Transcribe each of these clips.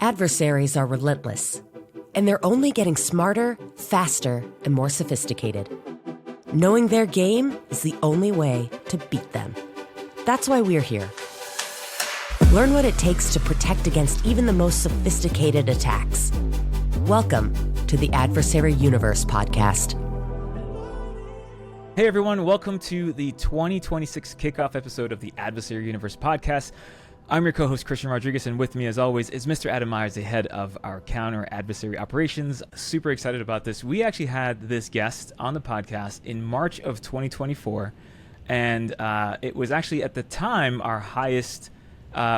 Adversaries are relentless, and they're only getting smarter, faster, and more sophisticated. Knowing their game is the only way to beat them. That's why we're here. Learn what it takes to protect against even the most sophisticated attacks. Welcome to the Adversary Universe podcast. Hey everyone, welcome to the 2026 kickoff episode of the Adversary Universe podcast. I'm your co-host Christian Rodriguez, and with me as always is Mr. Adam Myers, the head of our counter adversary operations. Super excited about this. We actually had this guest on the podcast in March of 2024, and it was actually at the time our highest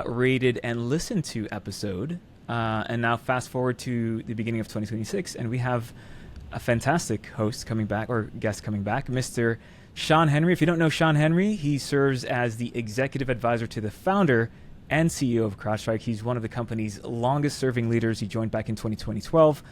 rated and listened to episode. And now fast forward to the beginning of 2026, and we have a fantastic host coming back, or guest coming back, Mr. Shawn Henry. If you don't know Shawn Henry, he serves as the executive advisor to the founder and CEO of CrowdStrike. He's one of the company's longest serving leaders. He joined back in 2012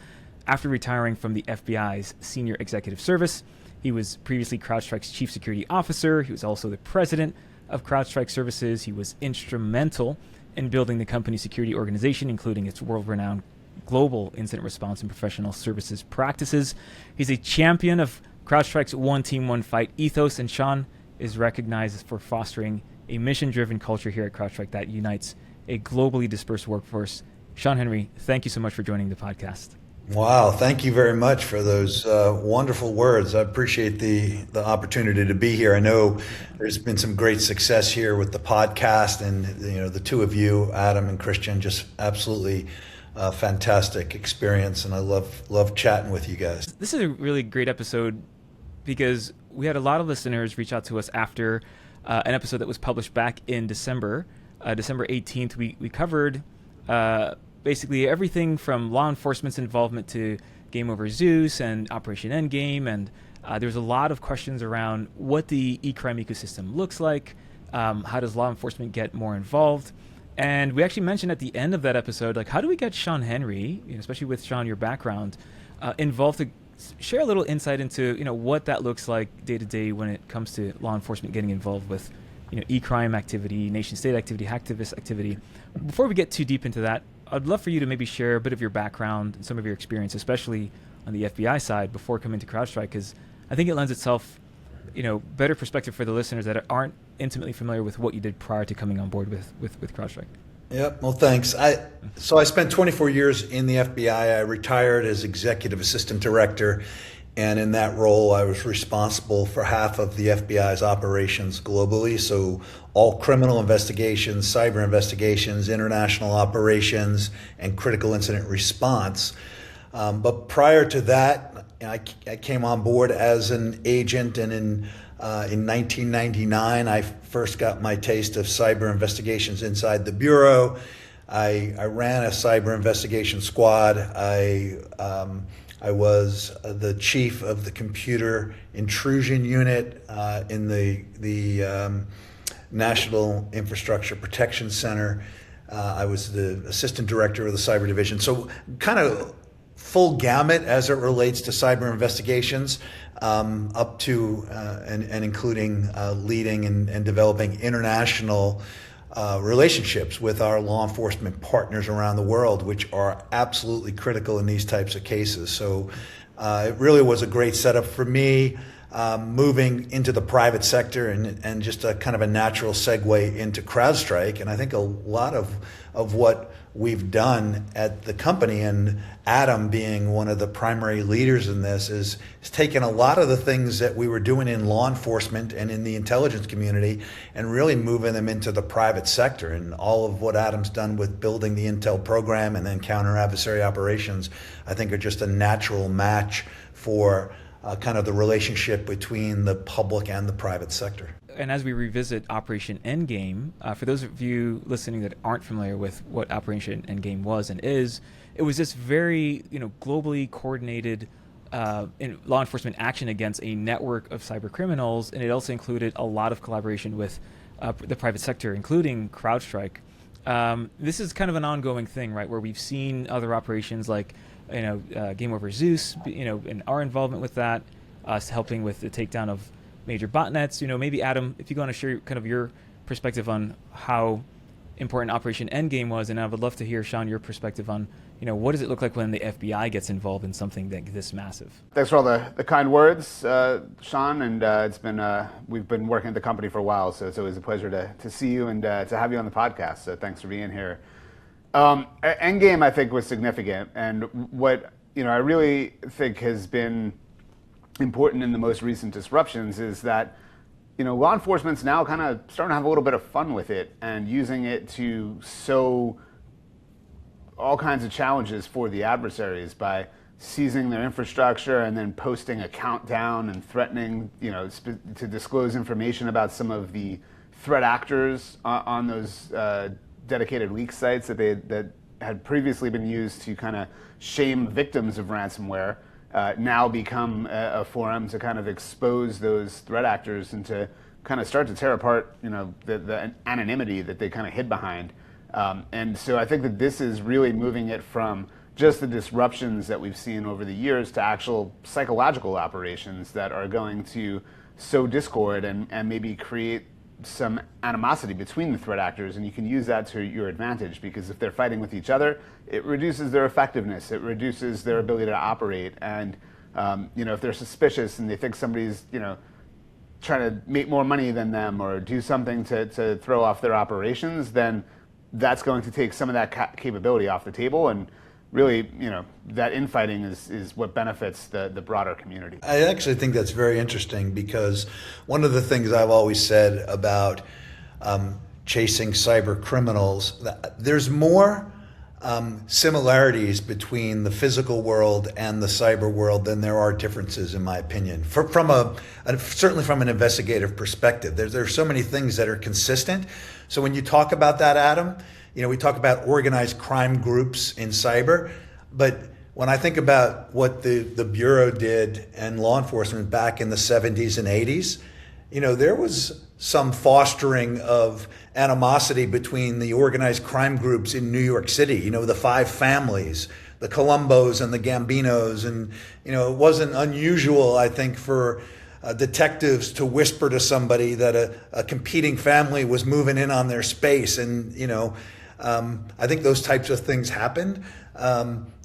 after retiring from the FBI's senior executive service. He was previously CrowdStrike's chief security officer. He was also the president of CrowdStrike Services. He was instrumental in building the company's security organization, including its world-renowned global incident response and professional services practices. He's a champion of CrowdStrike's one team, one fight ethos, and Shawn is recognized for fostering a mission-driven culture here at CrowdStrike that unites a globally dispersed workforce. Shawn Henry, thank you so much for joining the podcast. Wow, thank you very much for those wonderful words. I appreciate the opportunity to be here. I know there's been some great success here with the podcast, and the two of you, Adam and Christian, just absolutely fantastic experience, and I love chatting with you guys. This is a really great episode because we had a lot of listeners reach out to us after an episode that was published back in December 18th. We covered basically everything from law enforcement's involvement to Game Over Zeus and Operation Endgame, and there's a lot of questions around what the e-crime ecosystem looks like, how does law enforcement get more involved, and we actually mentioned at the end of that episode, like, how do we get Shawn Henry, especially with Shawn, your background, involved to share a little insight into what that looks like day to day when it comes to law enforcement getting involved with e-crime activity, nation-state activity, hacktivist activity. Before we get too deep into that, I'd love for you to maybe share a bit of your background and some of your experience, especially on the FBI side, before coming to CrowdStrike, because I think it lends itself, better perspective for the listeners that aren't intimately familiar with what you did prior to coming on board with CrowdStrike. Yep. Well, thanks. So I spent 24 years in the FBI. I retired as executive assistant director, and in that role, I was responsible for half of the FBI's operations globally. So all criminal investigations, cyber investigations, international operations, and critical incident response. But prior to that, I came on board as an agent, and in 1999, I first got my taste of cyber investigations inside the Bureau. I ran a cyber investigation squad. I was the chief of the computer intrusion unit in the National Infrastructure Protection Center. I was the assistant director of the cyber division. So kind of full gamut as it relates to cyber investigations, up to and including leading and developing international relationships with our law enforcement partners around the world, which are absolutely critical in these types of cases. So it really was a great setup for me, moving into the private sector and just a kind of a natural segue into CrowdStrike. And I think a lot of what we've done at the company, and Adam being one of the primary leaders in this, is taken a lot of the things that we were doing in law enforcement and in the intelligence community and really moving them into the private sector. And all of what Adam's done with building the intel program and then counter adversary operations, I think, are just a natural match for kind of the relationship between the public and the private sector. And as we revisit Operation Endgame, for those of you listening that aren't familiar with what Operation Endgame was and is, it was this very, globally coordinated law enforcement action against a network of cybercriminals, and it also included a lot of collaboration with the private sector, including CrowdStrike. This is kind of an ongoing thing, right, where we've seen other operations like, Game Over Zeus, and our involvement with that, us helping with the takedown of major botnets. Maybe Adam, if you want to share kind of your perspective on how important Operation Endgame was, and I would love to hear, Shawn, your perspective on, what does it look like when the FBI gets involved in something this massive? Thanks for all the kind words, Shawn, and it's been we've been working at the company for a while, so it's always a pleasure to see you and to have you on the podcast. So thanks for being here. Endgame, I think, was significant, and what I really think has been important in the most recent disruptions is that law enforcement's now kind of starting to have a little bit of fun with it and using it to sow all kinds of challenges for the adversaries by seizing their infrastructure and then posting a countdown and threatening, to disclose information about some of the threat actors on those dedicated leak sites that had previously been used to kind of shame victims of ransomware. Now become a forum to kind of expose those threat actors and to kind of start to tear apart, the anonymity that they kind of hid behind. And so I think that this is really moving it from just the disruptions that we've seen over the years to actual psychological operations that are going to sow discord and maybe create some animosity between the threat actors, and you can use that to your advantage, because if they're fighting with each other, it reduces their effectiveness, it reduces their ability to operate, and if they're suspicious and they think somebody's trying to make more money than them or do something to throw off their operations, then that's going to take some of that capability off the table, and really, that infighting is what benefits the broader community. I actually think that's very interesting, because one of the things I've always said about chasing cyber criminals, there's more similarities between the physical world and the cyber world than there are differences, in my opinion. Certainly from an investigative perspective, there's so many things that are consistent. So when you talk about that, Adam, we talk about organized crime groups in cyber, but when I think about what the Bureau did and law enforcement back in the 70s and 80s, there was some fostering of animosity between the organized crime groups in New York City, the five families, the Columbos and the Gambinos. And, it wasn't unusual, I think, for detectives to whisper to somebody that a competing family was moving in on their space. And, I think those types of things happened.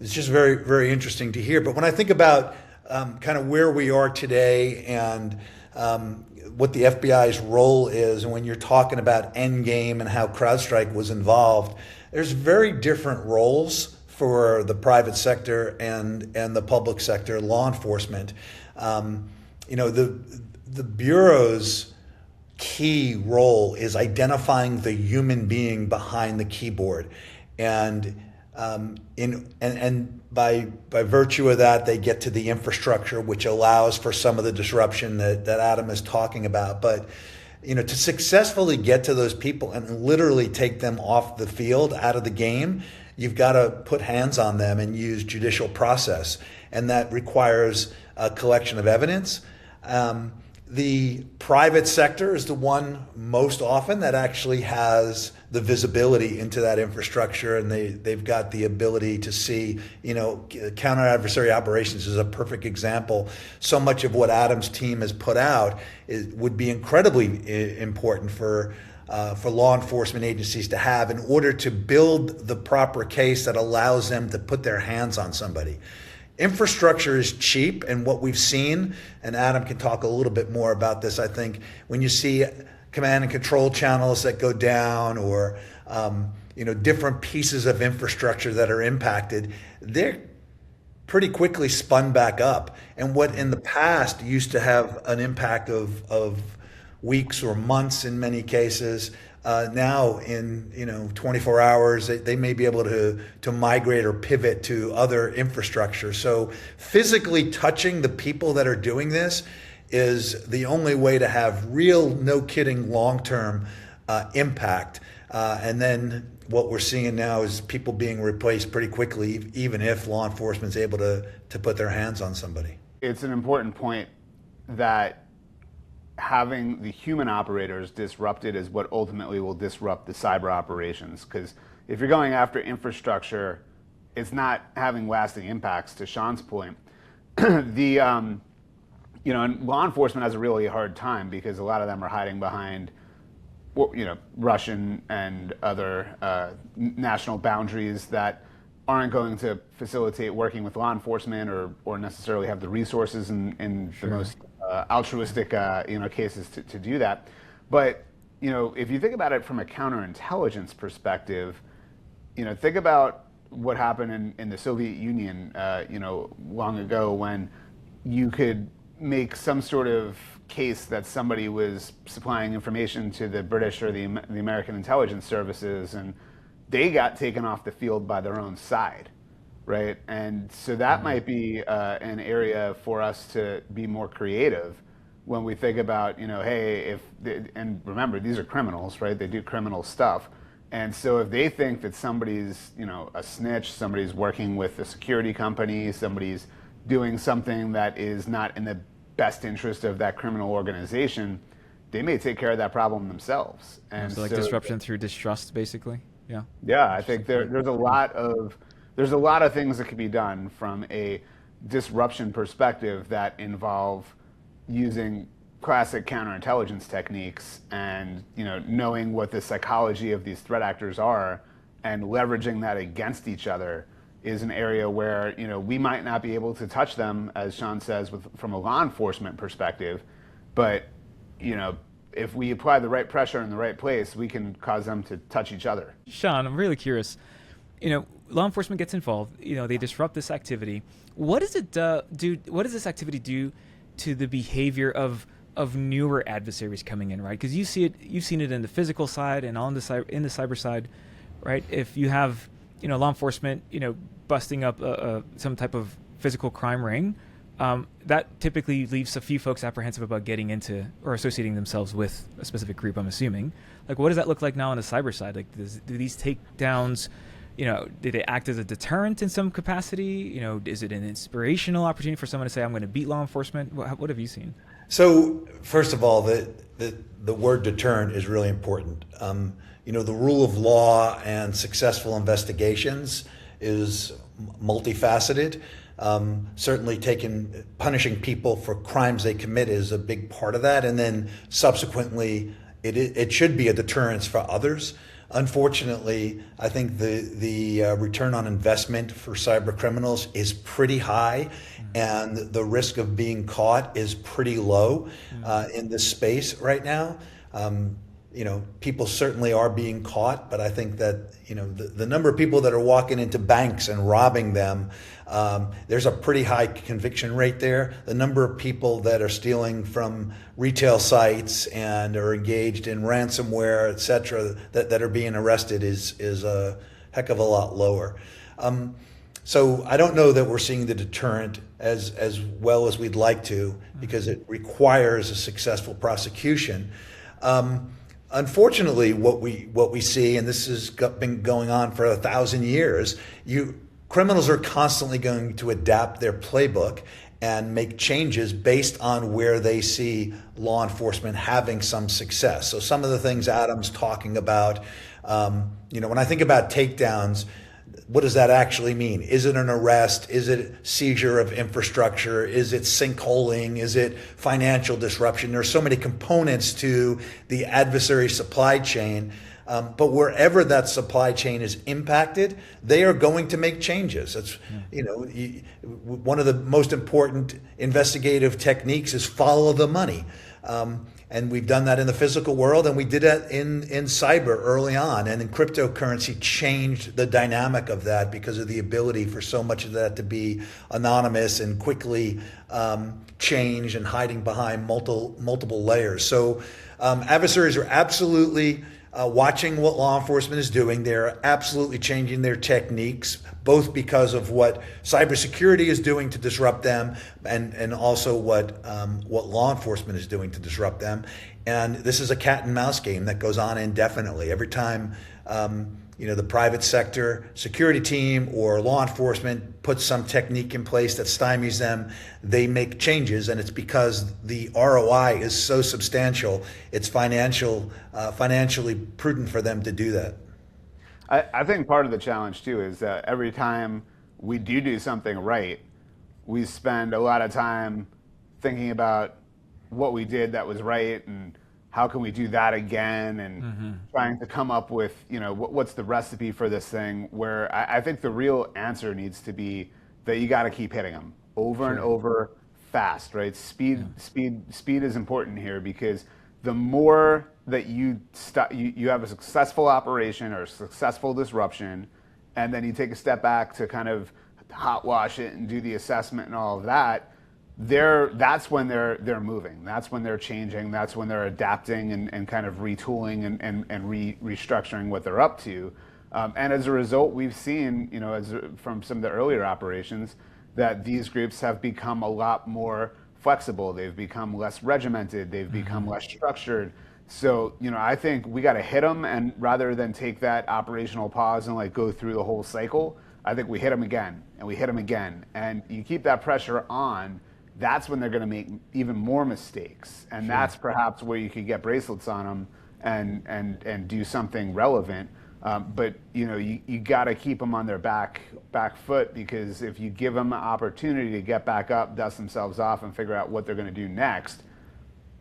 It's just very, very interesting to hear. But when I think about kind of where we are today and what the FBI's role is, and when you're talking about Endgame and how CrowdStrike was involved, there's very different roles for the private sector and the public sector, law enforcement. The Bureau's key role is identifying the human being behind the keyboard, and by virtue of that, they get to the infrastructure, which allows for some of the disruption that Adam is talking about. But to successfully get to those people and literally take them off the field, out of the game, you've got to put hands on them and use judicial process, and that requires a collection of evidence. The private sector is the one most often that actually has the visibility into that infrastructure, and they've got the ability to see, counter adversary operations is a perfect example. So much of what Adam's team has put out would be incredibly important for law enforcement agencies to have in order to build the proper case that allows them to put their hands on somebody. Infrastructure is cheap, and what we've seen, and Adam can talk a little bit more about this, I think, when you see command and control channels that go down, or different pieces of infrastructure that are impacted, they're pretty quickly spun back up. And what in the past used to have an impact of weeks or months in many cases, now in 24 hours, they may be able to migrate or pivot to other infrastructure. So physically touching the people that are doing this is the only way to have real, no kidding, long-term impact. And then what we're seeing now is people being replaced pretty quickly, even if law enforcement is able to put their hands on somebody. It's an important point that having the human operators disrupted is what ultimately will disrupt the cyber operations. Because if you're going after infrastructure, it's not having lasting impacts. To Shawn's point, and law enforcement has a really hard time because a lot of them are hiding behind Russian and other national boundaries that aren't going to facilitate working with law enforcement or necessarily have the resources in the most altruistic cases to do that. But if you think about it from a counterintelligence perspective, think about what happened in the Soviet Union, long ago, when you could make some sort of case that somebody was supplying information to the British or the American intelligence services, and they got taken off the field by their own side, right? And so that might be an area for us to be more creative when we think about, hey, and remember, these are criminals, right? They do criminal stuff. And so if they think that somebody's, a snitch, somebody's working with a security company, somebody's doing something that is not in the best interest of that criminal organization, they may take care of that problem themselves. And so disruption through distrust, basically. Yeah. Yeah, I think there's a lot of things that could be done from a disruption perspective that involve using classic counterintelligence techniques and knowing what the psychology of these threat actors are and leveraging that against each other is an area where we might not be able to touch them, as Shawn says, from a law enforcement perspective, but if we apply the right pressure in the right place, we can cause them to touch each other. Shawn, I'm really curious. Law enforcement gets involved. They disrupt this activity. What does it do? What does this activity do to the behavior of newer adversaries coming in, right? Because you've seen it in the physical side and in the cyber side, right? If you have law enforcement busting up some type of physical crime ring, that typically leaves a few folks apprehensive about getting into or associating themselves with a specific group, I'm assuming. Like, what does that look like now on the cyber side? Like, do these takedowns, do they act as a deterrent in some capacity? Is it an inspirational opportunity for someone to say, I'm going to beat law enforcement? What have you seen? So, first of all, the word deterrent is really important. The rule of law and successful investigations is multifaceted. Certainly punishing people for crimes they commit is a big part of that. And then subsequently, it should be a deterrence for others. Unfortunately, I think the return on investment for cyber criminals is pretty high, and the risk of being caught is pretty low in this space right now. People certainly are being caught, but I think that the number of people that are walking into banks and robbing them, there's a pretty high conviction rate there. The number of people that are stealing from retail sites and are engaged in ransomware, et cetera, that are being arrested is a heck of a lot lower. So I don't know that we're seeing the deterrent as well as we'd like to, because it requires a successful prosecution. Unfortunately, what we see, and this has been going on for 1,000 years, criminals are constantly going to adapt their playbook and make changes based on where they see law enforcement having some success. So some of the things Adam's talking about, when I think about takedowns, what does that actually mean? Is it an arrest? Is it seizure of infrastructure? Is it sinkholing? Is it financial disruption? There are so many components to the adversary supply chain. But wherever that supply chain is impacted, they are going to make changes. It's, one of the most important investigative techniques is follow the money. And we've done that in the physical world, and we did that in cyber early on. And in cryptocurrency changed the dynamic of that because of the ability for so much of that to be anonymous and quickly change and hiding behind multiple layers. So adversaries are absolutely watching what law enforcement is doing. They're absolutely changing their techniques, both because of what cybersecurity is doing to disrupt them, and also what law enforcement is doing to disrupt them. And this is a cat and mouse game that goes on indefinitely. Every time the private sector security team or law enforcement puts some technique in place that stymies them, they make changes, and it's because the ROI is so substantial. It's financially prudent for them to do that. I think part of the challenge too is that every time we do something right, we spend a lot of time thinking about what we did that was right and how can we do that again, and trying to come up with, what's the recipe for this thing, where I think the real answer needs to be that you got to keep hitting them over and over fast, right? Speed is important here, because the more that you have a successful operation or a successful disruption, and then you take a step back to kind of hot wash it and do the assessment and all of that, that's when they're moving. That's when they're changing. That's when they're adapting and kind of retooling and restructuring what they're up to. And as a result, we've seen, from some of the earlier operations, that these groups have become a lot more flexible. They've become less regimented. They've become less structured. So, I think we got to hit them, and rather than take that operational pause and go through the whole cycle, I think we hit them again, and we hit them again. And you keep that pressure on, that's when they're going to make even more mistakes. And that's perhaps where you could get bracelets on them and do something relevant. But you got to keep them on their back foot, because if you give them an opportunity to get back up, dust themselves off, and figure out what they're going to do next,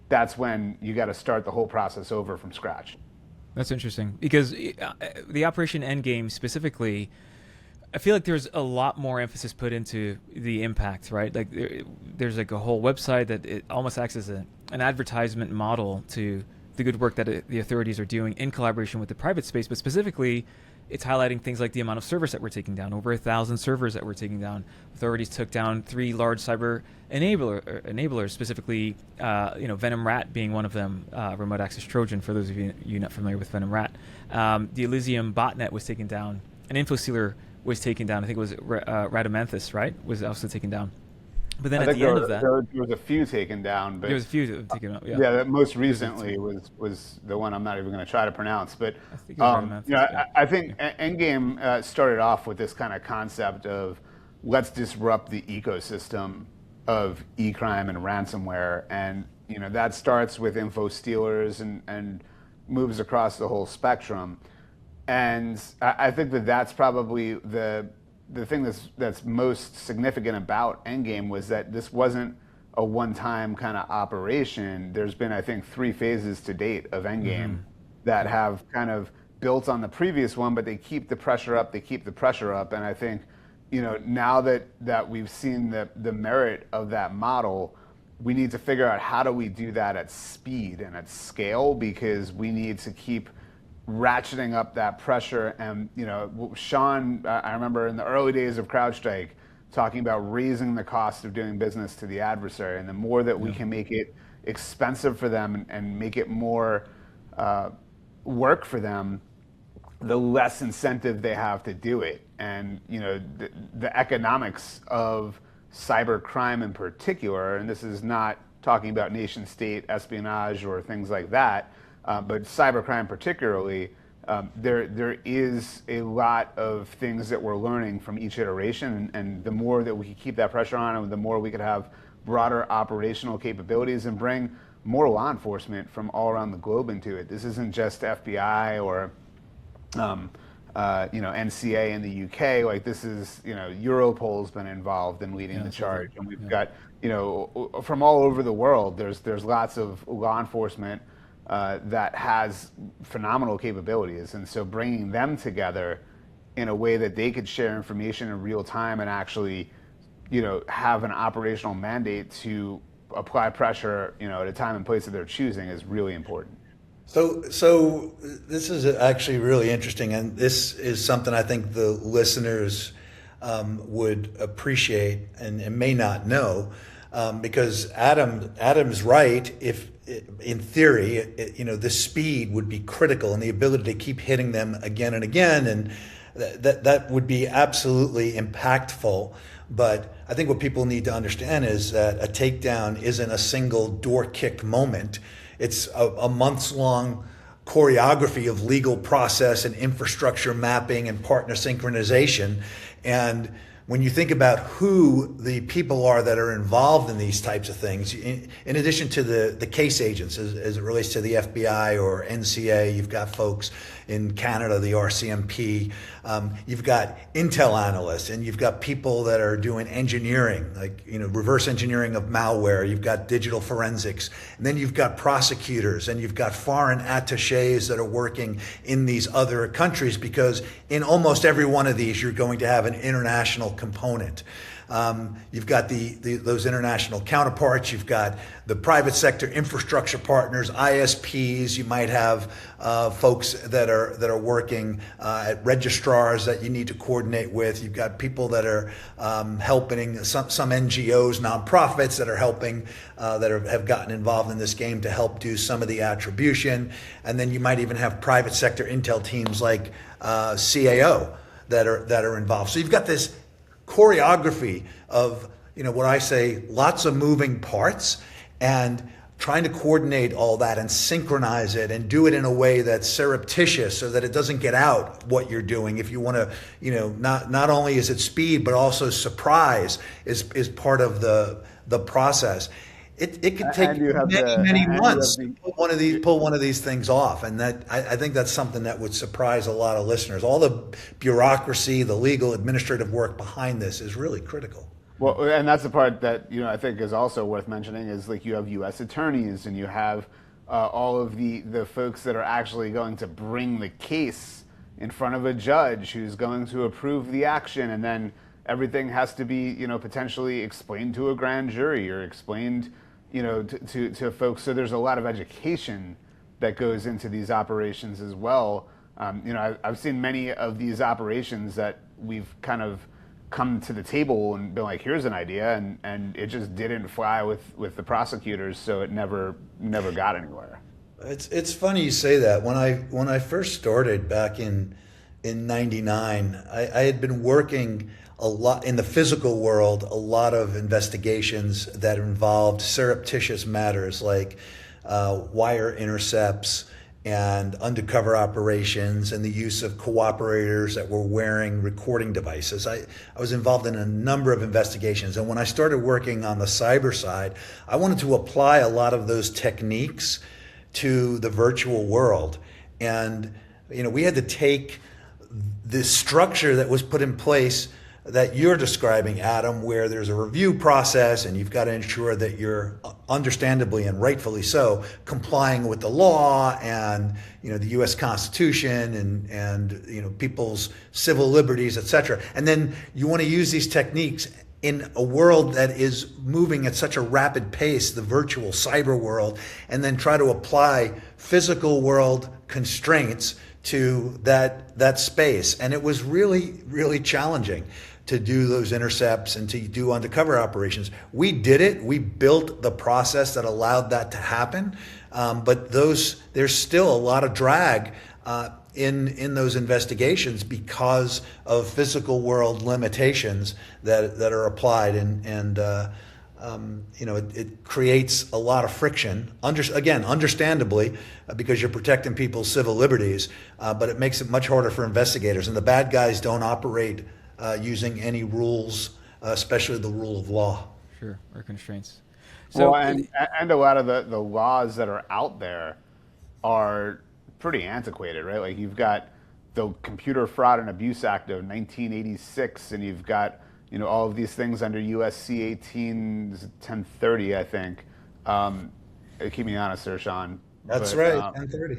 that's when you got to start the whole process over from scratch. That's interesting, because the Operation Endgame specifically, I feel like there's a lot more emphasis put into the impact, right? Like there's a whole website that it almost acts as an advertisement model to the good work that the authorities are doing in collaboration with the private space, but specifically it's highlighting things like the amount of servers that we're taking down, over 1,000 servers that we're taking down. Authorities took down 3 large cyber enablers, specifically, Venom Rat being one of them, remote access Trojan, for those of you not familiar with Venom Rat. The Elysium botnet was taken down. An InfoSealer was taken down. I think it was Radamanthus, right? Was also taken down. But then at the end of that, there was a few taken down. But there was a few taken down. Yeah, that most recently was the one I'm not even going to try to pronounce. But I think Endgame started off with this kind of concept of, let's disrupt the ecosystem of e-crime and ransomware, and that starts with info stealers and moves across the whole spectrum. And I think that's probably the thing that's most significant about Endgame, was that this wasn't a one-time kind of operation. There's been, I think, 3 phases to date of Endgame that have kind of built on the previous one, but they keep the pressure up. And I think, now that we've seen the merit of that model, we need to figure out how do we do that at speed and at scale, because we need to keep ratcheting up that pressure. And Shawn, I remember in the early days of CrowdStrike talking about raising the cost of doing business to the adversary, and the more that we can make it expensive for them and make it more work for them, the less incentive they have to do it. And the economics of cybercrime in particular, and this is not talking about nation state espionage or things like that, but cybercrime particularly, there is a lot of things that we're learning from each iteration, and the more that we can keep that pressure on, and the more we could have broader operational capabilities and bring more law enforcement from all around the globe into it. This isn't just FBI or NCA in the UK. Like, this is, Europol's been involved in leading the charge, and we've got, from all over the world, there's lots of law enforcement that has phenomenal capabilities, and so bringing them together in a way that they could share information in real time and actually, have an operational mandate to apply pressure, at a time and place that they're choosing is really important. So this is actually really interesting, and this is something I think the listeners would appreciate and may not know, because Adam's right. If in theory, the speed would be critical, and the ability to keep hitting them again and again, and that would be absolutely impactful. But I think what people need to understand is that a takedown isn't a single door-kicked moment. It's a months-long choreography of legal process and infrastructure mapping and partner synchronization. And when you think about who the people are that are involved in these types of things, in addition to the case agents, as it relates to the FBI or NCA, you've got folks in Canada, the RCMP. You've got intel analysts, and you've got people that are doing engineering, like reverse engineering of malware. You've got digital forensics, and then you've got prosecutors, and you've got foreign attaches that are working in these other countries, because in almost every one of these, you're going to have an international component. You've got those international counterparts. You've got the private sector infrastructure partners, ISPs. You might have folks that are working at registrars that you need to coordinate with. You've got people that are helping some NGOs, nonprofits that are helping that have gotten involved in this game to help do some of the attribution. And then you might even have private sector intel teams like CAO that are involved. So you've got this choreography of what I say, lots of moving parts, and trying to coordinate all that and synchronize it and do it in a way that's surreptitious so that it doesn't get out what you're doing. If you want to, not only is it speed, but also surprise is part of the process. It could take many months to pull one of these things off, and that I think that's something that would surprise a lot of listeners. All the bureaucracy, the legal, administrative work behind this is really critical. Well, and that's the part that I think is also worth mentioning is, like, you have U.S. attorneys, and you have all of the folks that are actually going to bring the case in front of a judge who's going to approve the action, and then everything has to be potentially explained to a grand jury or explained to folks. So there's a lot of education that goes into these operations as well. I've seen many of these operations that we've kind of come to the table and been like, here's an idea, and it just didn't fly with the prosecutors, so it never got anywhere. It's funny you say that. When I first started back in '99, I had been working a lot in the physical world, a lot of investigations that involved surreptitious matters like wire intercepts and undercover operations and the use of cooperators that were wearing recording devices. I was involved in a number of investigations, and when I started working on the cyber side, I wanted to apply a lot of those techniques to the virtual world. And we had to take the structure that was put in place that you're describing, Adam, where there's a review process and you've got to ensure that you're understandably and rightfully so complying with the law and the U.S. Constitution and people's civil liberties, et cetera. And then you want to use these techniques in a world that is moving at such a rapid pace, the virtual cyber world, and then try to apply physical world constraints to that space. And it was really, really challenging to do those intercepts and to do undercover operations. We did it. We built the process that allowed that to happen. But there's still a lot of drag in those investigations because of physical world limitations that are applied, and it creates a lot of friction. Understandably, because you're protecting people's civil liberties, but it makes it much harder for investigators. And the bad guys don't operate using any rules, especially the rule of law. Sure, or constraints. So, and a lot of the laws that are out there are pretty antiquated, right? Like, you've got the Computer Fraud and Abuse Act of 1986, and you've got all of these things under USC 1030, I think. Keep me honest there, Shawn. That's right, 1030.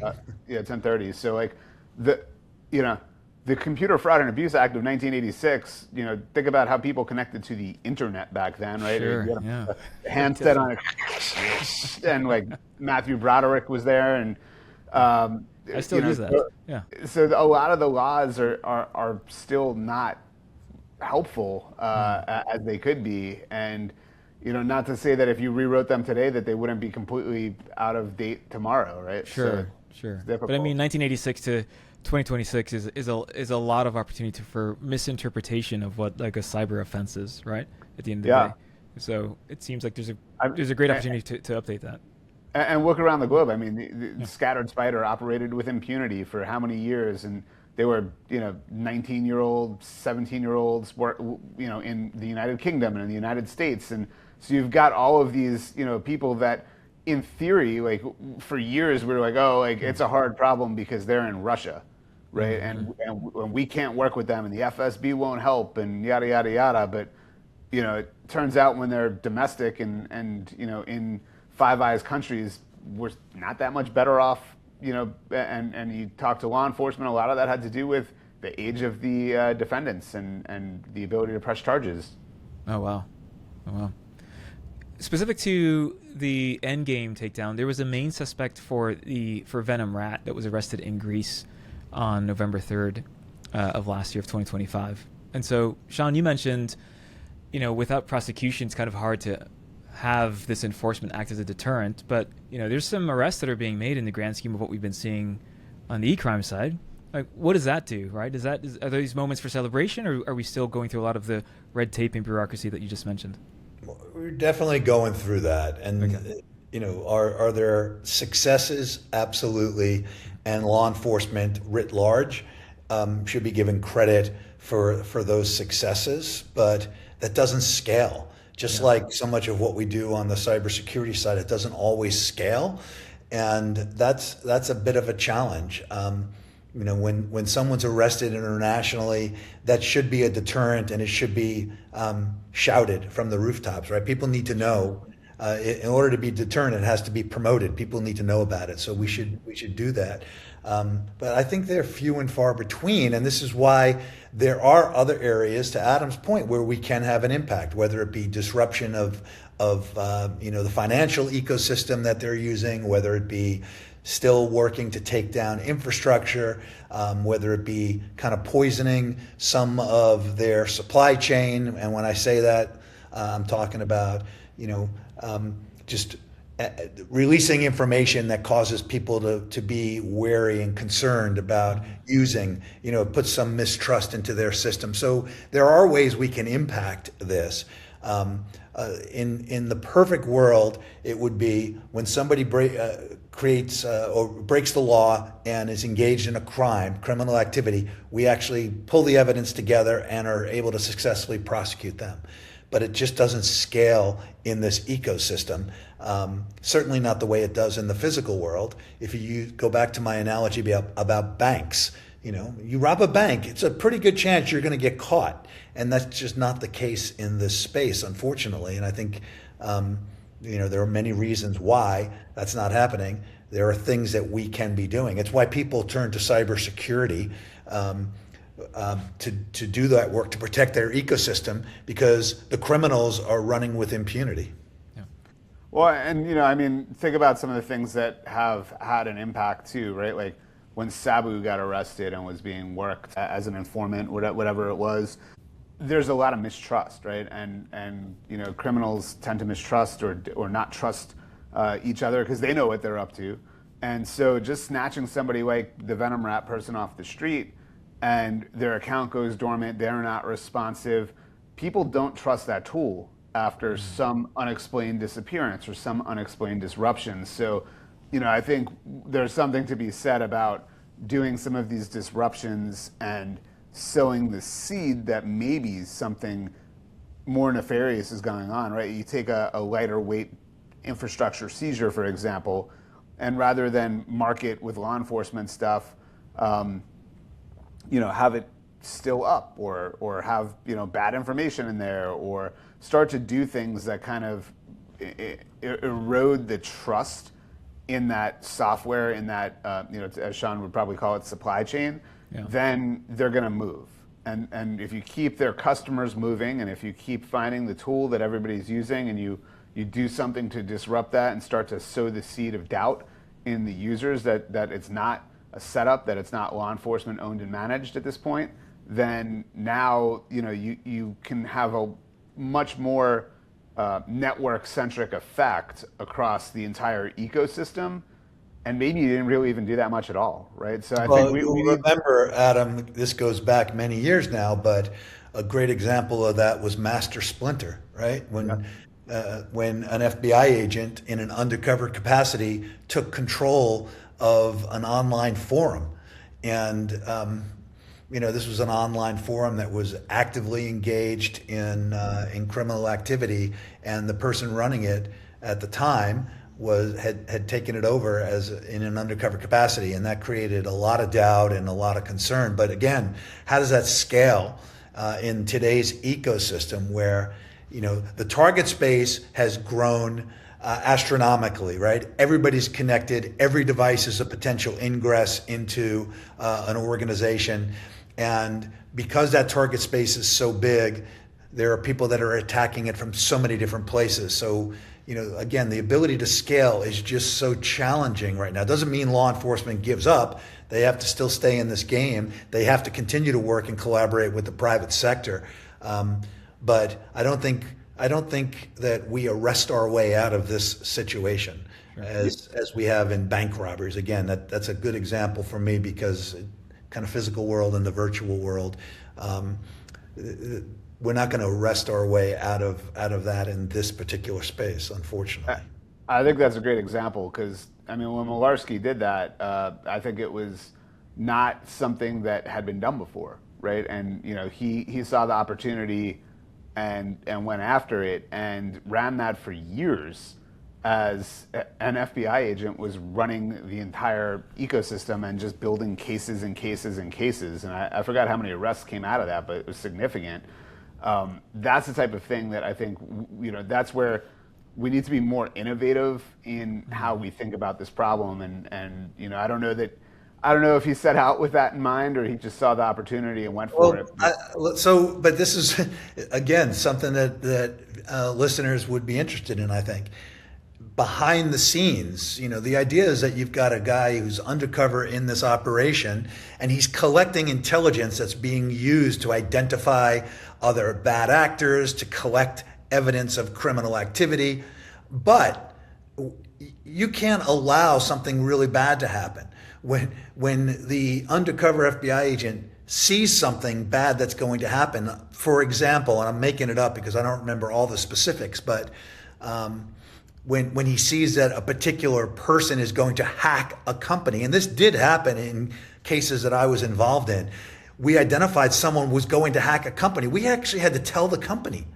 Yeah, 1030. So, like, the Computer Fraud and Abuse Act of 1986, think about how people connected to the internet back then, right? Sure, you had yeah. a handset on it, and like Matthew Broderick was there, and I still use that. Yeah. So a lot of the laws are still not helpful as they could be, and not to say that if you rewrote them today that they wouldn't be completely out of date tomorrow, right? Sure. But I mean, 1986 to 2026 is a lot of opportunity for misinterpretation of what like a cyber offense is, right? At the end of the day. So it seems like there's a great opportunity to update that. And look around the globe. I mean, the Scattered Spider operated with impunity for how many years? And they were, 19-year-old, 17-year-olds, in the United Kingdom and in the United States. And so you've got all of these, people that, in theory, like, for years we were like, oh, like, it's a hard problem because they're in Russia. right? And we can't work with them, and the FSB won't help, and yada yada yada. But it turns out when they're domestic and in Five Eyes countries, we're not that much better off. And you talk to law enforcement, a lot of that had to do with the age of the defendants and the ability to press charges. Oh wow. Specific to the Endgame takedown, there was a main suspect for Venom Rat that was arrested in Greece on November 3rd of last year of 2025. And so, Shawn, you mentioned, without prosecution, it's kind of hard to have this enforcement act as a deterrent. But there's some arrests that are being made in the grand scheme of what we've been seeing on the e-crime side. Like, what does that do, right? Are these moments for celebration, or are we still going through a lot of the red tape and bureaucracy that you just mentioned? We're definitely going through that. And, are there successes? Absolutely. And law enforcement writ large should be given credit for those successes, but that doesn't scale. Just like so much of what we do on the cybersecurity side, it doesn't always scale. And that's a bit of a challenge. When someone's arrested internationally, that should be a deterrent, and it should be shouted from the rooftops, right? People need to know. In order to be deterrent, it has to be promoted. People need to know about it, so we should do that. But I think they're few and far between, and this is why there are other areas, to Adam's point, where we can have an impact, whether it be disruption of the financial ecosystem that they're using, whether it be still working to take down infrastructure, whether it be kind of poisoning some of their supply chain. And when I say that, I'm talking about, just releasing information that causes people to be wary and concerned about using, puts some mistrust into their system. So there are ways we can impact this. In the perfect world, it would be when somebody creates or breaks the law and is engaged in a criminal activity, we actually pull the evidence together and are able to successfully prosecute them. But it just doesn't scale in this ecosystem. Certainly not the way it does in the physical world. If you go back to my analogy about banks, you rob a bank, it's a pretty good chance you're going to get caught. And that's just not the case in this space, unfortunately. And I think, there are many reasons why that's not happening. There are things that we can be doing. It's why people turn to cybersecurity to do that work, to protect their ecosystem, because the criminals are running with impunity. Yeah. Well, and think about some of the things that have had an impact too, right? Like when Sabu got arrested and was being worked as an informant, whatever it was, there's a lot of mistrust, right? And criminals tend to mistrust or not trust each other because they know what they're up to. And so just snatching somebody like the Venom Rat person off the street and their account goes dormant, they're not responsive, people don't trust that tool after some unexplained disappearance or some unexplained disruption. So, I think there's something to be said about doing some of these disruptions and sowing the seed that maybe something more nefarious is going on, right? You take a lighter weight infrastructure seizure, for example, and rather than mark it with law enforcement stuff, have it still up or have, bad information in there, or start to do things that kind of erode the trust in that software, in that, as Shawn would probably call it, supply chain. Yeah. Then they're going to move. And if you keep their customers moving, and if you keep finding the tool that everybody's using, and you do something to disrupt that and start to sow the seed of doubt in the users that it's not a setup, that it's not law enforcement owned and managed at this point, then now you can have a much more network-centric effect across the entire ecosystem. And maybe you didn't really even do that much at all, right? So I think we remember, Adam, this goes back many years now, but a great example of that was Master Splinter, right? When an FBI agent in an undercover capacity took control of an online forum. And, this was an online forum that was actively engaged in criminal activity. And the person running it at the time had taken it over as in an undercover capacity, and that created a lot of doubt and a lot of concern. But again, how does that scale in today's ecosystem where the target space has grown astronomically, right? Everybody's connected. Every device is a potential ingress into an organization, and because that target space is so big, there are people that are attacking it from so many different places. So, again, the ability to scale is just so challenging right now. It doesn't mean law enforcement gives up. They have to still stay in this game. They have to continue to work and collaborate with the private sector. But I don't think that we arrest our way out of this situation as we have in bank robberies. Again, that's a good example for me because kind of physical world and the virtual world. We're not going to arrest our way out of that in this particular space, unfortunately. I think that's a great example because, when Mularski did that, I think it was not something that had been done before, right? And, he saw the opportunity and went after it and ran that for years as an FBI agent was running the entire ecosystem and just building cases and cases and cases. And I forgot how many arrests came out of that, but it was significant. That's the type of thing that I think, that's where we need to be more innovative in how we think about this problem. And I don't know if he set out with that in mind or he just saw the opportunity and went for it. But this is, again, something that listeners would be interested in, I think. Behind the scenes, the idea is that you've got a guy who's undercover in this operation and he's collecting intelligence that's being used to identify other bad actors, to collect evidence of criminal activity. But you can't allow something really bad to happen. When the undercover FBI agent sees something bad that's going to happen, for example, and I'm making it up because I don't remember all the specifics, but when he sees that a particular person is going to hack a company, and this did happen in cases that I was involved in, we identified someone was going to hack a company. We actually had to tell the company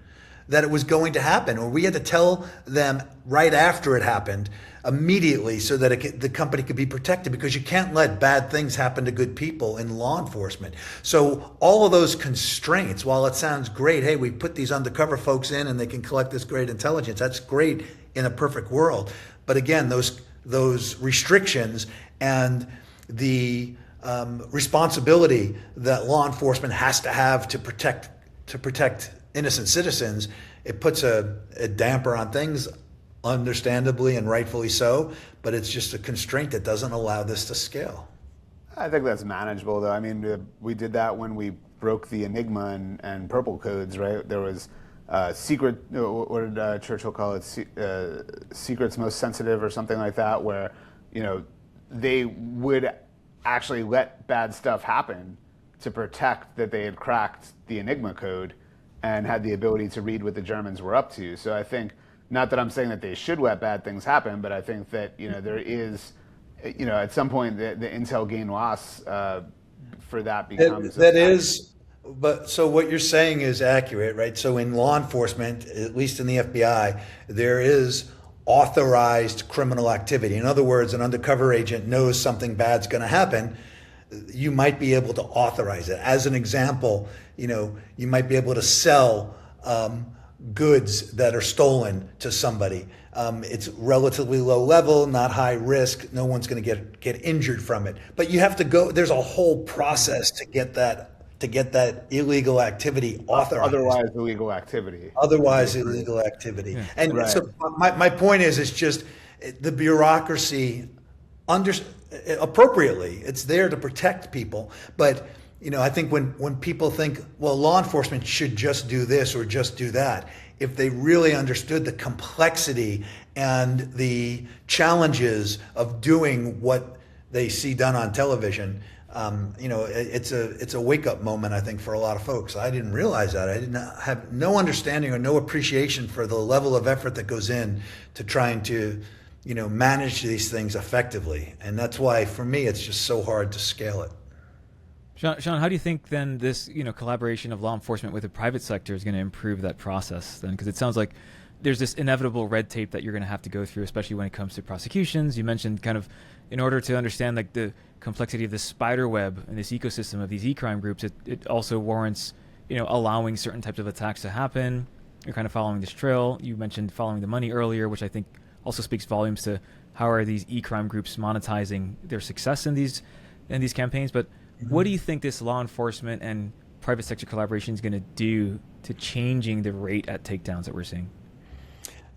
that it was going to happen, or we had to tell them right after it happened immediately so that the company could be protected, because you can't let bad things happen to good people in law enforcement. So all of those constraints, while it sounds great, hey, we put these undercover folks in and they can collect this great intelligence, that's great in a perfect world. But again, those restrictions and the responsibility that law enforcement has to have to protect innocent citizens, it puts a damper on things, understandably and rightfully so, but it's just a constraint that doesn't allow this to scale. I think that's manageable, though. We did that when we broke the Enigma and Purple codes, right? There was secret, what did Churchill call it? Secrets most sensitive or something like that, where, they would actually let bad stuff happen to protect that they had cracked the Enigma code and had the ability to read what the Germans were up to. So I think, not that I'm saying that they should let bad things happen, but I think that, there is, at some point the intel gain loss for that becomes... But so what you're saying is accurate, right? So in law enforcement, at least in the FBI, there is authorized criminal activity. In other words, an undercover agent knows something bad's going to happen. You might be able to authorize it. As an example, you might be able to sell goods that are stolen to somebody. It's relatively low level, not high risk. No one's going to get injured from it. But you have to go. There's a whole process to get that illegal activity authorized. Otherwise illegal activity. Yeah. And right. So my point is, it's just the bureaucracy, appropriately, it's there to protect people. But, I think when people think, well, law enforcement should just do this or just do that, if they really understood the complexity and the challenges of doing what they see done on television, it's a wake-up moment, I think, for a lot of folks. I didn't realize that. I didn't have no understanding or no appreciation for the level of effort that goes in to trying to, manage these things effectively. And that's why, for me, it's just so hard to scale it. Shawn, how do you think then this, collaboration of law enforcement with the private sector is going to improve that process then? Because it sounds like, there's this inevitable red tape that you're going to have to go through, especially when it comes to prosecutions. You mentioned kind of in order to understand like the complexity of this spider web and this ecosystem of these e-crime groups, it also warrants, allowing certain types of attacks to happen. You're kind of following this trail. You mentioned following the money earlier, which I think also speaks volumes to how are these e-crime groups monetizing their success in these campaigns. But what do you think this law enforcement and private sector collaboration is going to do to changing the rate at takedowns that we're seeing?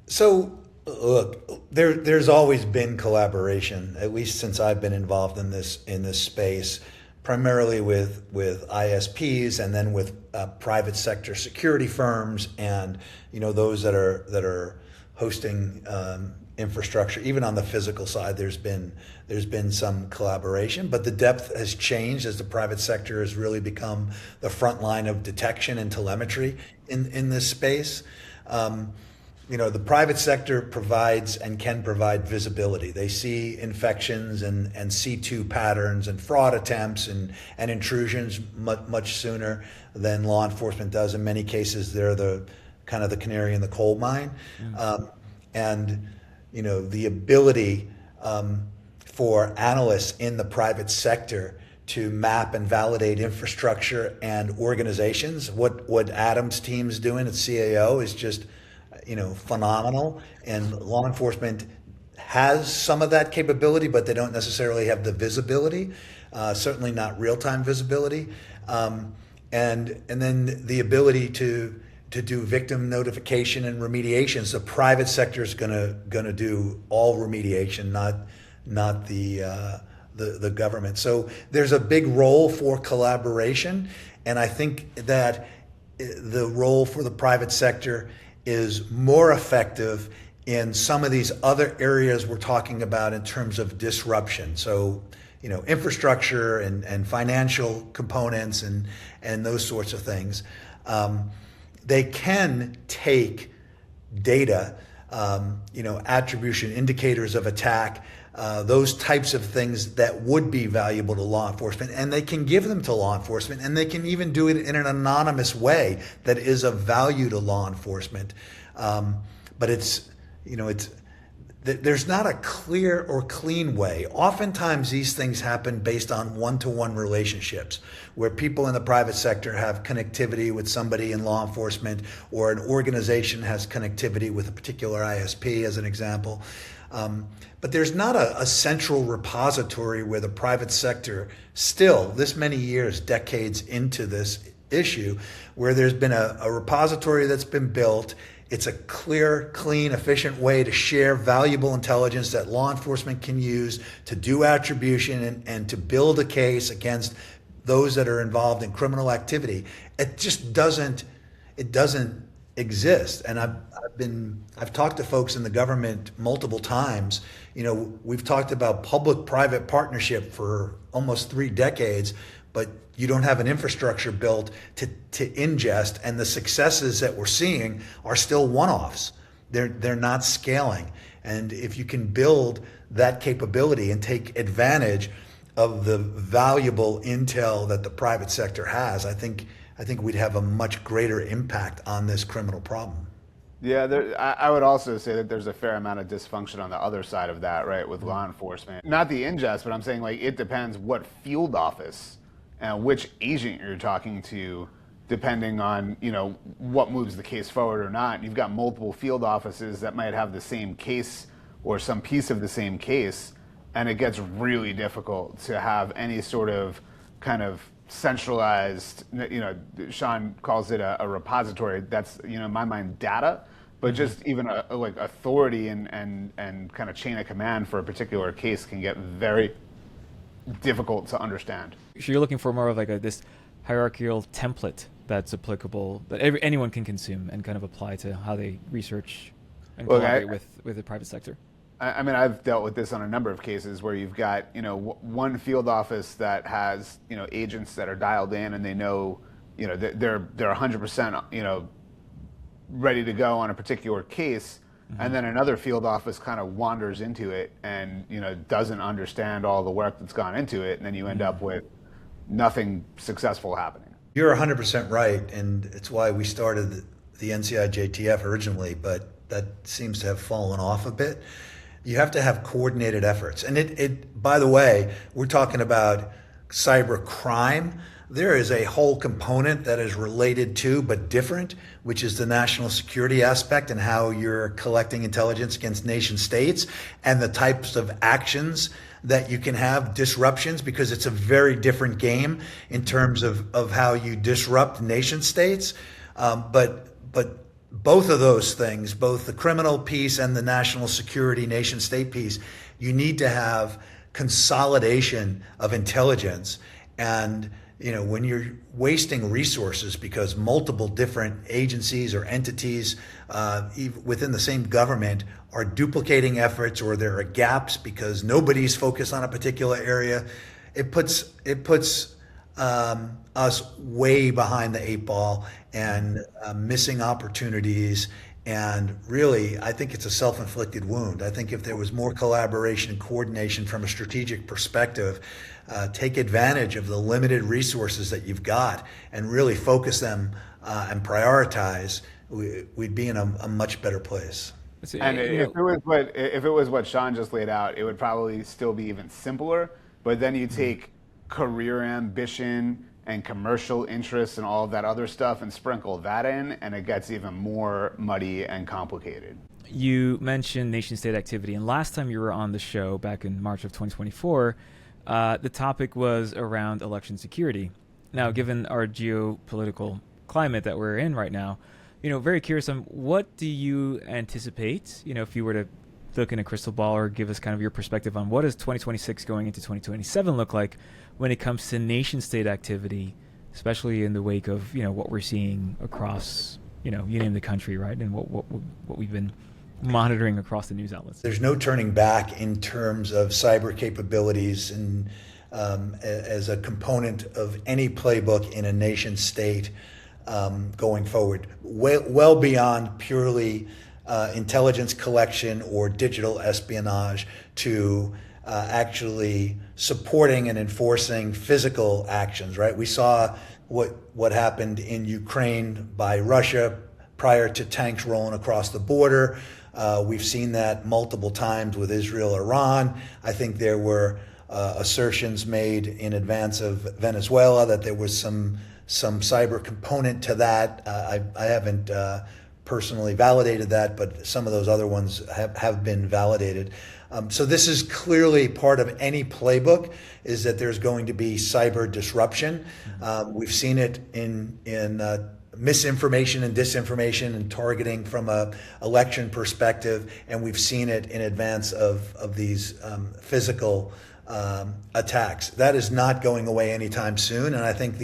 So, look, there's always been collaboration, at least since I've been involved in this space, primarily with ISPs and then with private sector security firms and those that are hosting infrastructure. Even on the physical side, there's been some collaboration, but the depth has changed as the private sector has really become the front line of detection and telemetry in this space. The private sector provides and can provide visibility. They see infections and C2 patterns and fraud attempts and intrusions much sooner than law enforcement does. In many cases, they're the kind of the canary in the coal mine. The ability for analysts in the private sector to map and validate infrastructure and organizations. What Adam's team's doing at CAO is just phenomenal, and law enforcement has some of that capability, but they don't necessarily have the visibility, certainly not real-time visibility, and then the ability to do victim notification and remediation. So private sector is gonna do all remediation, not the government. So there's a big role for collaboration, and I think that the role for the private sector is more effective in some of these other areas we're talking about in terms of disruption. So, infrastructure and financial components and those sorts of things. They can take data, attribution, indicators of attack, those types of things that would be valuable to law enforcement, and they can give them to law enforcement, and they can even do it in an anonymous way that is of value to law enforcement. But there's not a clear or clean way. Oftentimes these things happen based on one-to-one relationships where people in the private sector have connectivity with somebody in law enforcement, or an organization has connectivity with a particular ISP, as an example. But there's not a central repository where the private sector, still this many years, decades into this issue, where there's been a repository that's been built. It's a clear, clean, efficient way to share valuable intelligence that law enforcement can use to do attribution and to build a case against those that are involved in criminal activity. It just doesn't exist. And I've talked to folks in the government multiple times. We've talked about public-private partnership for almost 3 decades, but you don't have an infrastructure built to ingest, and the successes that we're seeing are still one-offs. They're not scaling. And if you can build that capability and take advantage of the valuable intel that the private sector has, I think we'd have a much greater impact on this criminal problem. Yeah, I would also say that there's a fair amount of dysfunction on the other side of that, right, with law enforcement. Not the ingest, but I'm saying it depends what field office and which agent you're talking to, depending on what moves the case forward or not. You've got multiple field offices that might have the same case or some piece of the same case, and it gets really difficult to have any sort of kind of centralized, Shawn calls it a repository. That's, in my mind, data, but just even like authority and kind of chain of command for a particular case can get very difficult to understand. So you're looking for more of this hierarchical template that's applicable, that anyone can consume and kind of apply to how they research and collaborate with the private sector. I mean, I've dealt with this on a number of cases where you've got, one field office that has, agents that are dialed in and they know, they're 100%, ready to go on a particular case. Mm-hmm. And then another field office kind of wanders into it and, doesn't understand all the work that's gone into it. And then you end up with nothing successful happening. You're 100% right. And it's why we started the NCIJTF originally, but that seems to have fallen off a bit. You have to have coordinated efforts. And it by the way, we're talking about cybercrime. There is a whole component that is related to but different, which is the national security aspect and how you're collecting intelligence against nation states and the types of actions that you can have, disruptions, because it's a very different game in terms of how you disrupt nation states. But both of those things, both the criminal piece and the national security nation state piece, you need to have consolidation of intelligence. And when you're wasting resources because multiple different agencies or entities within the same government are duplicating efforts, or there are gaps because nobody's focused on a particular area, it puts us way behind the eight ball and missing opportunities. And really, I think it's a self-inflicted wound. I think if there was more collaboration and coordination from a strategic perspective, take advantage of the limited resources that you've got and really focus them and prioritize, we'd be in a much better place. And if it was what Shawn just laid out, it would probably still be even simpler. But then you take career ambition and commercial interests and all of that other stuff and sprinkle that in, and it gets even more muddy and complicated. You mentioned nation state activity, and last time you were on the show back in March of 2024, the topic was around election security. Now, given our geopolitical climate that we're in right now, very curious on what do you anticipate, if you were to look in a crystal ball or give us kind of your perspective on what does 2026 going into 2027 look like when it comes to nation state activity, especially in the wake of, what we're seeing across, you name the country, right? And what we've been monitoring across the news outlets. There's no turning back in terms of cyber capabilities and as a component of any playbook in a nation state going forward, well beyond purely intelligence collection or digital espionage to actually supporting and enforcing physical actions, right? We saw what happened in Ukraine by Russia prior to tanks rolling across the border. We've seen that multiple times with Israel, Iran. I think there were assertions made in advance of Venezuela that there was some cyber component to that. I haven't personally validated that, but some of those other ones have been validated. So this is clearly part of any playbook, is that there's going to be cyber disruption. We've seen it in misinformation and disinformation and targeting from a election perspective, and we've seen it in advance of these physical attacks. That is not going away anytime soon, and I think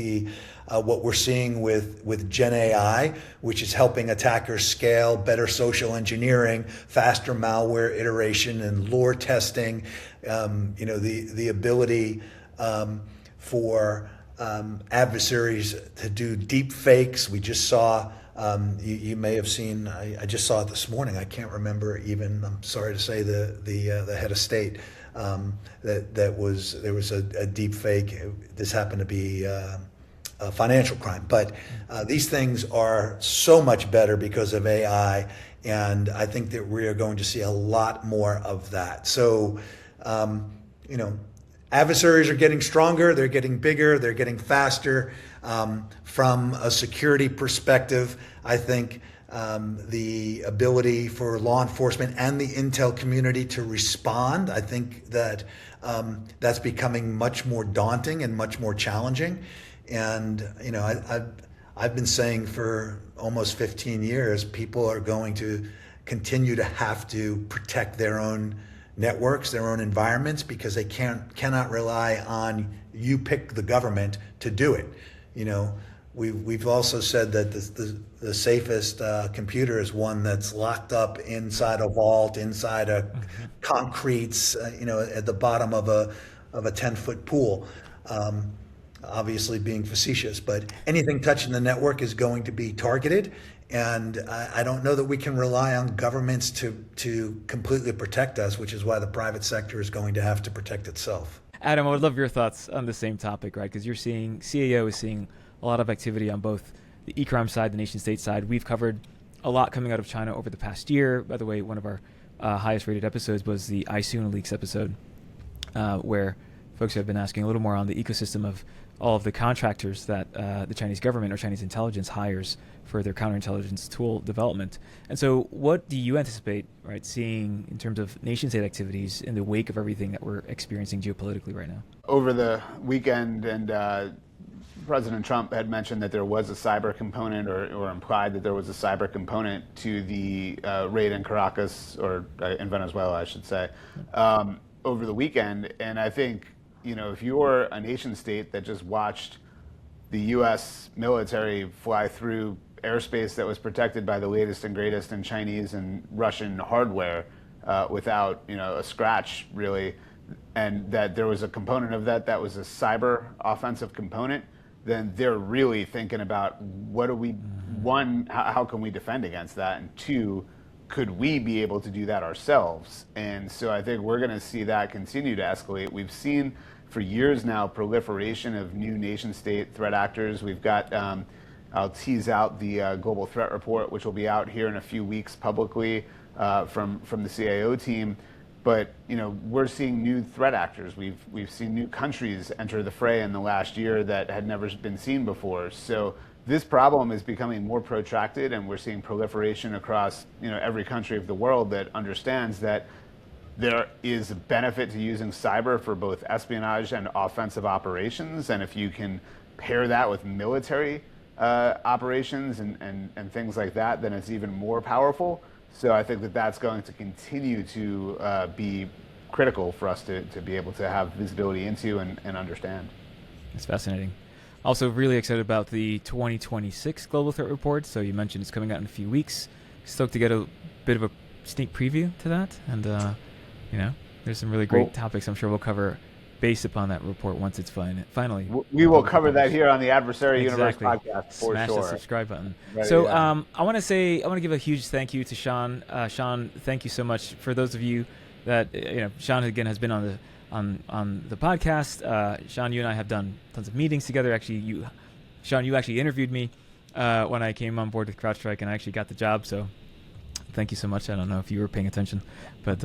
what we're seeing with Gen AI, which is helping attackers scale, better social engineering, faster malware iteration and lore testing, the ability for adversaries to do deep fakes. We just saw, you may have seen, I just saw it this morning. I can't remember even, I'm sorry to say, the head of state, there was a deep fake. This happened to be a financial crime. But these things are so much better because of AI, and I think that we are going to see a lot more of that. So, adversaries are getting stronger, they're getting bigger, they're getting faster. From a security perspective, I think the ability for law enforcement and the intel community to respond, I think that that's becoming much more daunting and much more challenging. And, I've been saying for almost 15 years, people are going to continue to have to protect their own networks, their own environments, because they cannot rely on you pick the government to do it. We've also said that the safest computer is one that's locked up inside a vault, inside a concretes, at the bottom of a 10-foot pool. Obviously being facetious, but anything touching the network is going to be targeted. And I don't know that we can rely on governments to completely protect us, which is why the private sector is going to have to protect itself. Adam, I would love your thoughts on the same topic, right? Because CAO is seeing a lot of activity on both the e-crime side, the nation state side. We've covered a lot coming out of China over the past year. By the way, one of our highest rated episodes was the iSoon leaks episode, where folks have been asking a little more on the ecosystem of all of the contractors that the Chinese government or Chinese intelligence hires for their counterintelligence tool development. And so what do you anticipate, right, seeing in terms of nation-state activities in the wake of everything that we're experiencing geopolitically right now? Over the weekend, and President Trump had mentioned that there was a cyber component, or implied that there was a cyber component to the raid in Caracas, or in Venezuela, I should say, over the weekend. And I think, if you're a nation state that just watched the U.S. military fly through airspace that was protected by the latest and greatest in Chinese and Russian hardware without, a scratch really, and that there was a component of that was a cyber offensive component, then they're really thinking about what do we, one, how can we defend against that, and two, could we be able to do that ourselves? And so I think we're going to see that continue to escalate. We've seen for years now proliferation of new nation state threat actors. We've got, I'll tease out the Global Threat Report, which will be out here in a few weeks publicly from the CIO team. But we're seeing new threat actors. We've seen new countries enter the fray in the last year that had never been seen before. So this problem is becoming more protracted, and we're seeing proliferation across every country of the world that understands that there is a benefit to using cyber for both espionage and offensive operations. And if you can pair that with military operations and things like that, then it's even more powerful. So I think that that's going to continue to be critical for us to be able to have visibility into and understand. It's fascinating. Also really excited about the 2026 Global Threat Report. So you mentioned it's coming out in a few weeks. Stoked to get a bit of a sneak preview to that. And, there's some really great topics I'm sure we'll cover based upon that report once it's finally. We will cover that here on the Adversary Universe podcast for Smash sure. the subscribe button. Right, so yeah. I want to give a huge thank you to Shawn. Sean, thank you so much. For those of you that Shawn again has been on the podcast. Shawn, you and I have done tons of meetings together. Actually, Shawn, you actually interviewed me when I came on board with CrowdStrike, and I actually got the job. So thank you so much. I don't know if you were paying attention, but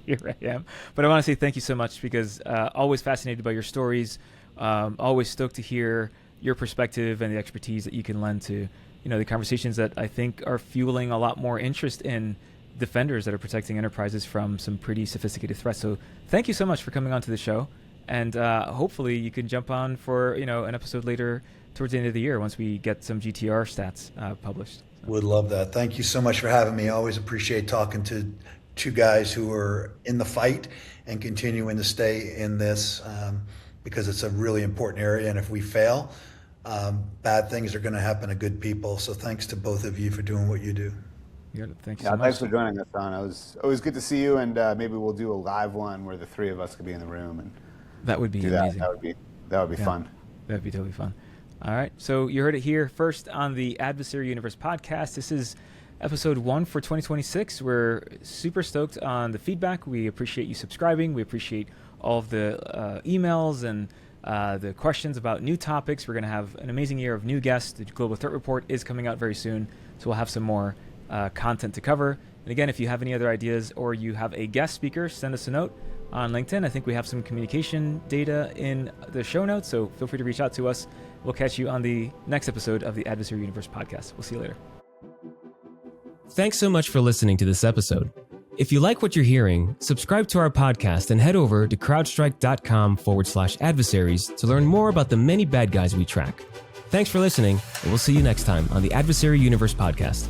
here I am. But I want to say thank you so much, because always fascinated by your stories. Always stoked to hear your perspective and the expertise that you can lend to the conversations that I think are fueling a lot more interest in defenders that are protecting enterprises from some pretty sophisticated threats. So thank you so much for coming on to the show, and hopefully you can jump on for an episode later towards the end of the year once we get some GTR stats published. Would love that. Thank you so much for having me. Always appreciate talking to two guys who are in the fight and continuing to stay in this because it's a really important area, and if we fail, bad things are going to happen to good people. So thanks to both of you for doing what you do. Thanks so much. Thanks for joining us, Don. It was always good to see you, and maybe we'll do a live one where the three of us could be in the room and that would be amazing. That would be fun. That'd be totally fun. All right, so you heard it here first on the Adversary Universe podcast. This is episode 1 for 2026. We're super stoked on the feedback. We appreciate you subscribing. We appreciate all of the emails and the questions about new topics. We're going to have an amazing year of new guests. The Global Threat Report is coming out very soon, so we'll have some more content to cover. And again, if you have any other ideas or you have a guest speaker, send us a note on LinkedIn. I think we have some communication data in the show notes, so feel free to reach out to us. We'll catch you on the next episode of the Adversary Universe podcast. We'll see you later. Thanks so much for listening to this episode. If you like what you're hearing, subscribe to our podcast and head over to crowdstrike.com/adversaries to learn more about the many bad guys we track. Thanks for listening, and we'll see you next time on the Adversary Universe podcast.